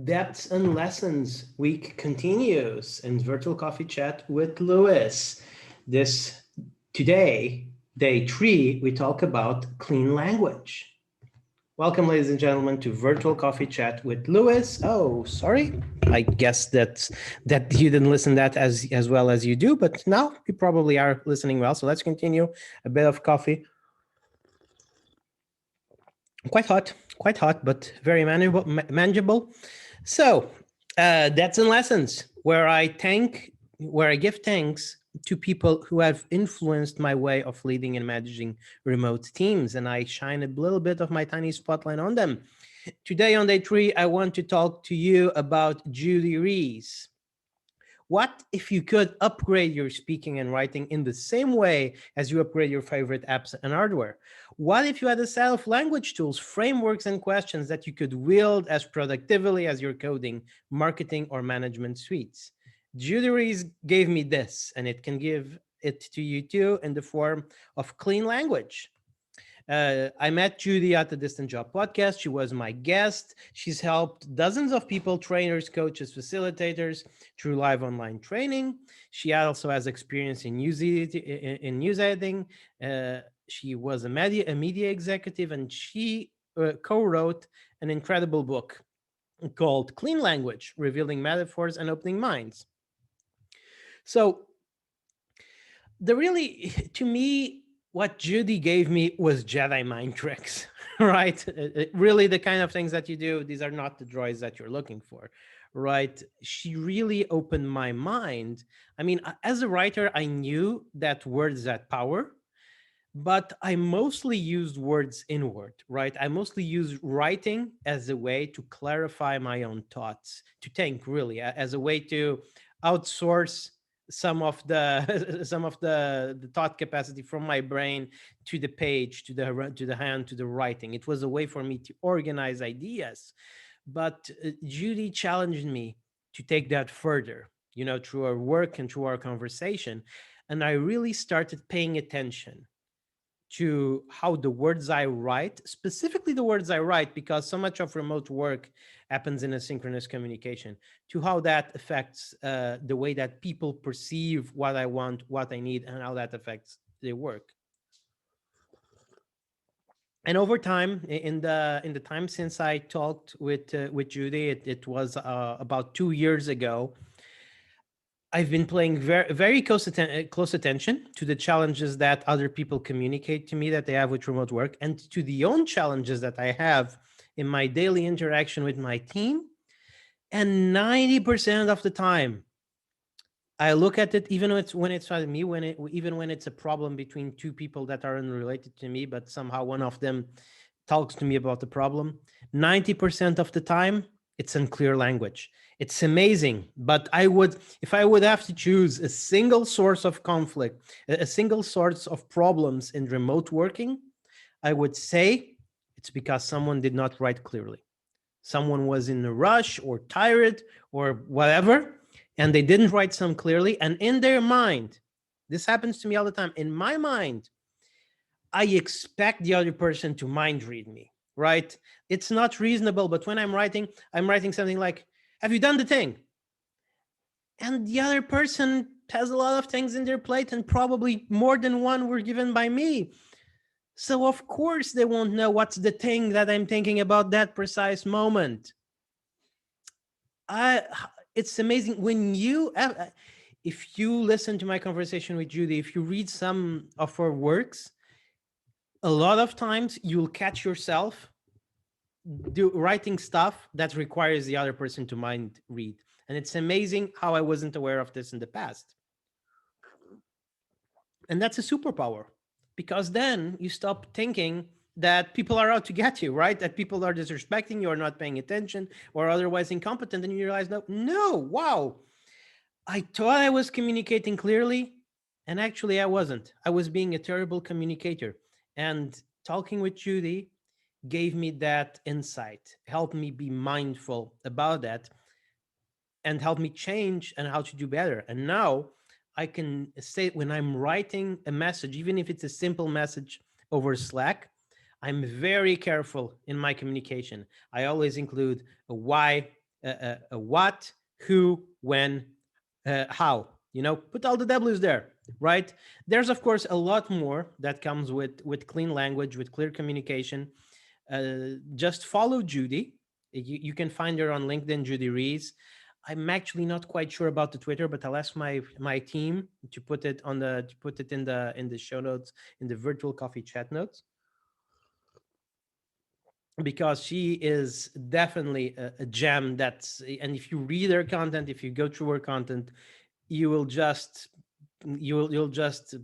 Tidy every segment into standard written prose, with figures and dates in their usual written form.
Depths and Lessons week continues in virtual coffee chat with Lewis. This today, day 3, we talk about clean language. Welcome, ladies and gentlemen, to virtual coffee chat with Lewis. Oh, sorry. I guess that you didn't listen that as well as you do, but now you probably are listening well. So let's continue. A bit of coffee. Quite hot, but very manageable. So that's in lessons where I give thanks to people who have influenced my way of leading and managing remote teams, and I shine a little bit of my tiny spotlight on them. Today on day 3, I want to talk to you about Judy Rees. What if you could upgrade your speaking and writing in the same way as you upgrade your favorite apps and hardware? What if you had a set of language tools, frameworks, and questions that you could wield as productively as your coding, marketing, or management suites? Judy Rees gave me this, and it can give it to you too in the form of clean language. I met Judy at the Distant Job podcast. She was my guest. She's helped dozens of people, trainers, coaches, facilitators through live online training. She also has experience in news editing. She was a media executive, and she co-wrote an incredible book called Clean Language, Revealing Metaphors and Opening Minds. So to me, what Judy gave me was Jedi mind tricks, right? Really, the kind of things that you do, these are not the droids that you're looking for, right? She really opened my mind. I mean, as a writer, I knew that words had power, but I mostly used words inward, right? I mostly used writing as a way to clarify my own thoughts, to think really, as a way to outsource some of the some of the thought capacity from my brain to the page, to the hand, to the writing. It was a way for me to organize ideas. But Judy challenged me to take that further, through our work and through our conversation. And I really started paying attention to how the words I write, specifically the words I write, because so much of remote work happens in asynchronous communication, to how that affects the way that people perceive what I want, what I need, and how that affects their work. And over time, in the time since I talked with Judy, it was about 2 years ago. I've been paying very close attention to the challenges that other people communicate to me that they have with remote work, and to the own challenges that I have in my daily interaction with my team. And 90% of the time, I look at it, even when it's not me, even when it's a problem between two people that are unrelated to me, but somehow one of them talks to me about the problem. 90% of the time, it's unclear language. It's amazing, but if I would have to choose a single source of conflict, a single source of problems in remote working, I would say it's because someone did not write clearly. Someone was in a rush or tired or whatever, and they didn't write some clearly. And in their mind, this happens to me all the time. In my mind, I expect the other person to mind read me, right? It's not reasonable, but when I'm writing something like, have you done the thing? And the other person has a lot of things in their plate, and probably more than one were given by me. So of course they won't know what's the thing that I'm thinking about that precise moment. It's amazing when if you listen to my conversation with Judy, if you read some of her works, a lot of times you'll catch yourself writing stuff that requires the other person to mind read. And it's amazing how I wasn't aware of this in the past. And that's a superpower, because then you stop thinking that people are out to get you, right? That people are disrespecting you or not paying attention or otherwise incompetent. And you realize, no, wow, I thought I was communicating clearly, and actually I wasn't. I was being a terrible communicator. And talking with Judy gave me that insight, helped me be mindful about that, and helped me change and how to do better. And now I can say, when I'm writing a message, even if it's a simple message over Slack, I'm very careful in my communication. I always include a why, what, who, when, how. Put all the W's there, right? There's of course a lot more that comes with clean language, with clear communication. Just follow Judy. You can find her on LinkedIn, Judy Rees. I'm actually not quite sure about the Twitter, but I'll ask my team to put it in the show notes, in the virtual coffee chat notes, because she is definitely a gem. And if you read her content, if you go through her content, you will just you'll just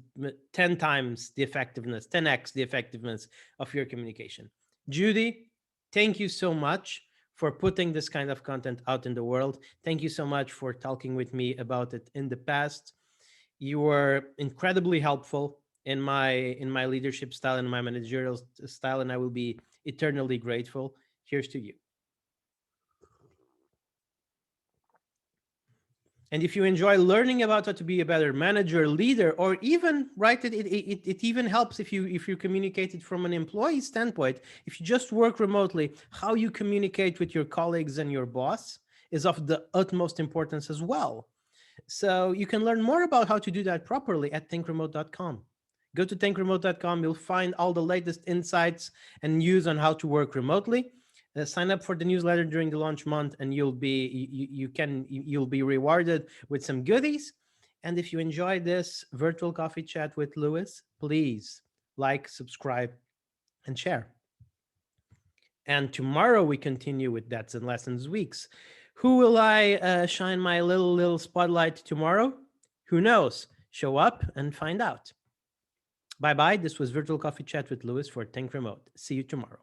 10 times the effectiveness, 10x the effectiveness of your communication. Judy, thank you so much for putting this kind of content out in the world. Thank you so much for talking with me about it in the past. You were incredibly helpful in my leadership style and my managerial style, and I will be eternally grateful. Here's to you. And if you enjoy learning about how to be a better manager, leader, or even right, it even helps if you communicate it from an employee standpoint. If you just work remotely, how you communicate with your colleagues and your boss is of the utmost importance as well. So you can learn more about how to do that properly at thinkremote.com. Go to thinkremote.com. You'll find all the latest insights and news on how to work remotely. Sign up for the newsletter during the launch month, and you'll be rewarded with some goodies. And if you enjoy this virtual coffee chat with Lewis, please like, subscribe, and share. And tomorrow we continue with That's and Lessons Weeks. Who will I shine my little spotlight tomorrow? Who knows? Show up and find out. Bye-bye. This was Virtual Coffee Chat with Lewis for Think Remote. See you tomorrow.